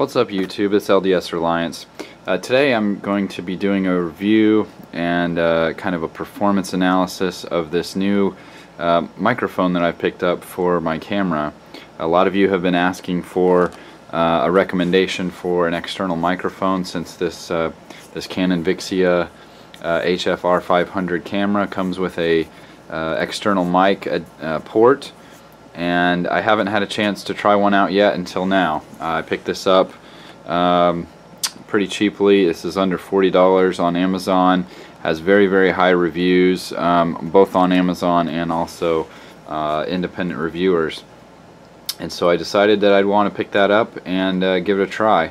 What's up YouTube, it's LDS Reliance. Today I'm going to be doing a review and kind of a performance analysis of this new microphone that I picked up for my camera. A lot of you have been asking for a recommendation for an external microphone since this Canon Vixia HF R500 camera comes with a external mic port, and I haven't had a chance to try one out yet until now. I picked this up pretty cheaply. This is under $40 on Amazon. Has very high reviews, both on Amazon and also independent reviewers. And so I decided that I'd want to pick that up and give it a try.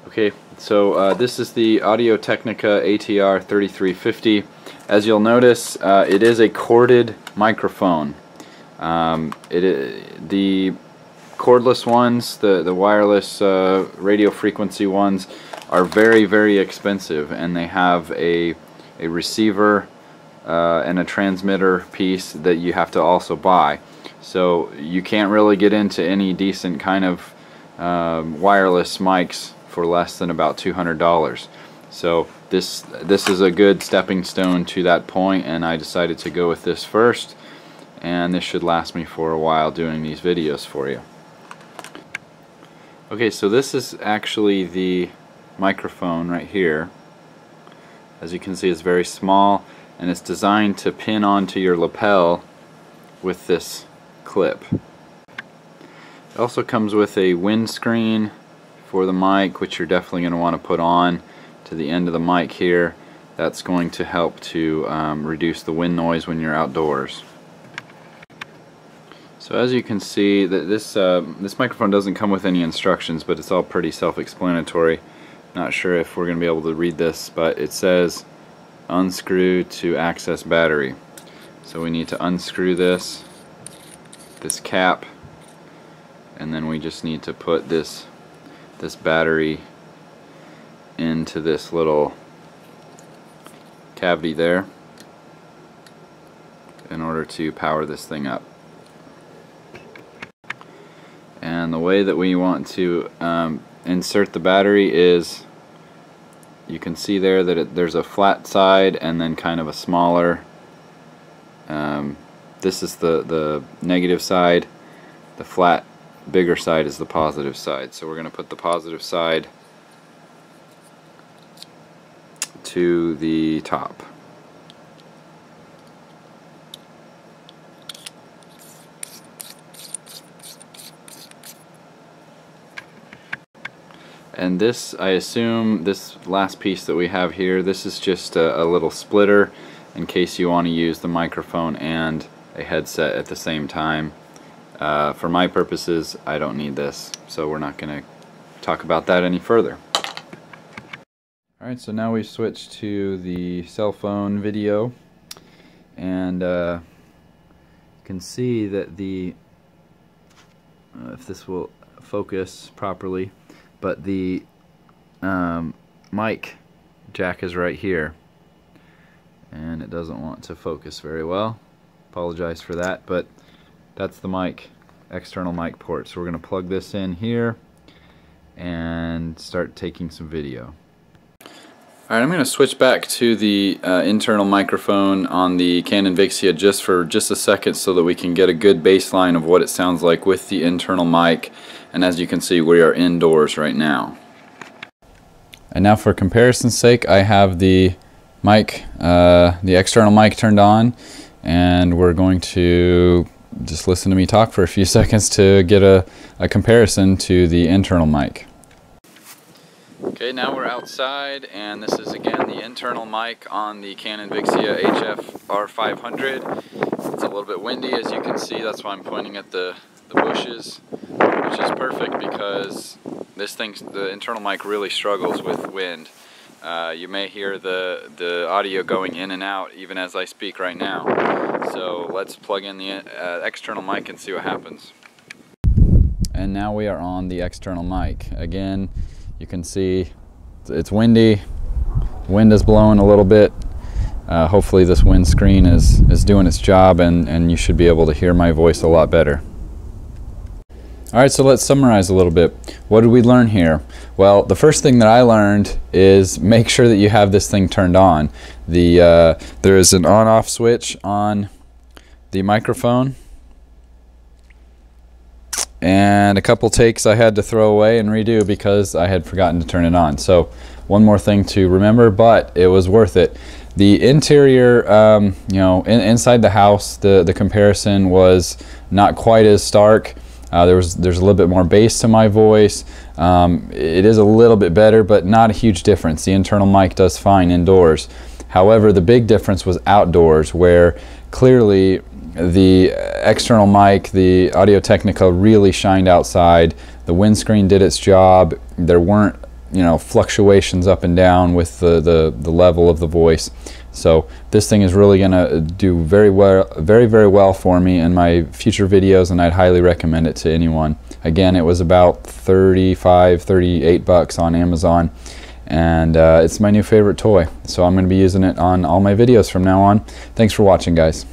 Okay, so this is the Audio Technica ATR3350. As you'll notice, it is a corded microphone. The cordless ones, the wireless radio frequency ones, are very expensive, and they have a receiver and a transmitter piece that you have to also buy. So you can't really get into any decent kind of wireless mics for less than about $200. So this is a good stepping stone to that point, and I decided to go with this first, and this should last me for a while doing these videos for you. Okay, so this is actually the microphone right here. As you can see, it's very small, and it's designed to pin onto your lapel with this clip. It also comes with a windscreen for the mic, which you're definitely going to want to put on to the end of the mic here. That's going to help to reduce the wind noise when you're outdoors. So as you can see, this microphone doesn't come with any instructions, but it's all pretty self-explanatory. Not sure if we're going to be able to read this, but it says unscrew to access battery. So we need to unscrew this cap, and then we just need to put this battery into this little cavity there in order to power this thing up. And the way that we want to insert the battery is, you can see there that there's a flat side and then kind of a smaller. This is the negative side. The flat, bigger side is the positive side. So we're going to put the positive side to the top. And this, I assume, this last piece that we have here, this is just a little splitter in case you want to use the microphone and a headset at the same time. For my purposes, I don't need this, so we're not going to talk about that any further. Alright, so now we've switched to the cell phone video, and you can see that if this will focus properly, but the mic jack is right here, and it doesn't want to focus very well. Apologize for that, but that's the mic, external mic port. So we're going to plug this in here and start taking some video. Alright, I'm going to switch back to the internal microphone on the Canon Vixia just a second so that we can get a good baseline of what it sounds like with the internal mic. And as you can see, we are indoors right now. And now for comparison's sake, I have the mic, the external mic turned on, and we're going to just listen to me talk for a few seconds to get a comparison to the internal mic. Okay, now we're outside, and this is again the internal mic on the Canon Vixia HF R500. It's a little bit windy, as you can see. That's why I'm pointing at the bushes, which is perfect because the internal mic really struggles with wind. You may hear the audio going in and out even as I speak right now. So let's plug in the external mic and see what happens. And now we are on the external mic. Again, you can see it's windy. Wind is blowing a little bit. Hopefully this windscreen is doing its job, and you should be able to hear my voice a lot better. Alright, so let's summarize a little bit. What did we learn here? Well, the first thing that I learned is make sure that you have this thing turned on. There is an on-off switch on the microphone, and a couple takes I had to throw away and redo because I had forgotten to turn it on. So one more thing to remember, but it was worth it. The interior, you know, inside the house, the comparison was not quite as stark. There's a little bit more bass to my voice. It is a little bit better, but not a huge difference. The internal mic does fine indoors. However, the big difference was outdoors, where clearly the external mic, the Audio Technica, really shined outside. The windscreen did its job. There weren't, you know, fluctuations up and down with the level of the voice. So this thing is really gonna do very well for me in my future videos, and I'd highly recommend it to anyone. Again, it was about 35, 38 bucks on Amazon, and it's my new favorite toy. So I'm gonna be using it on all my videos from now on. Thanks for watching, guys.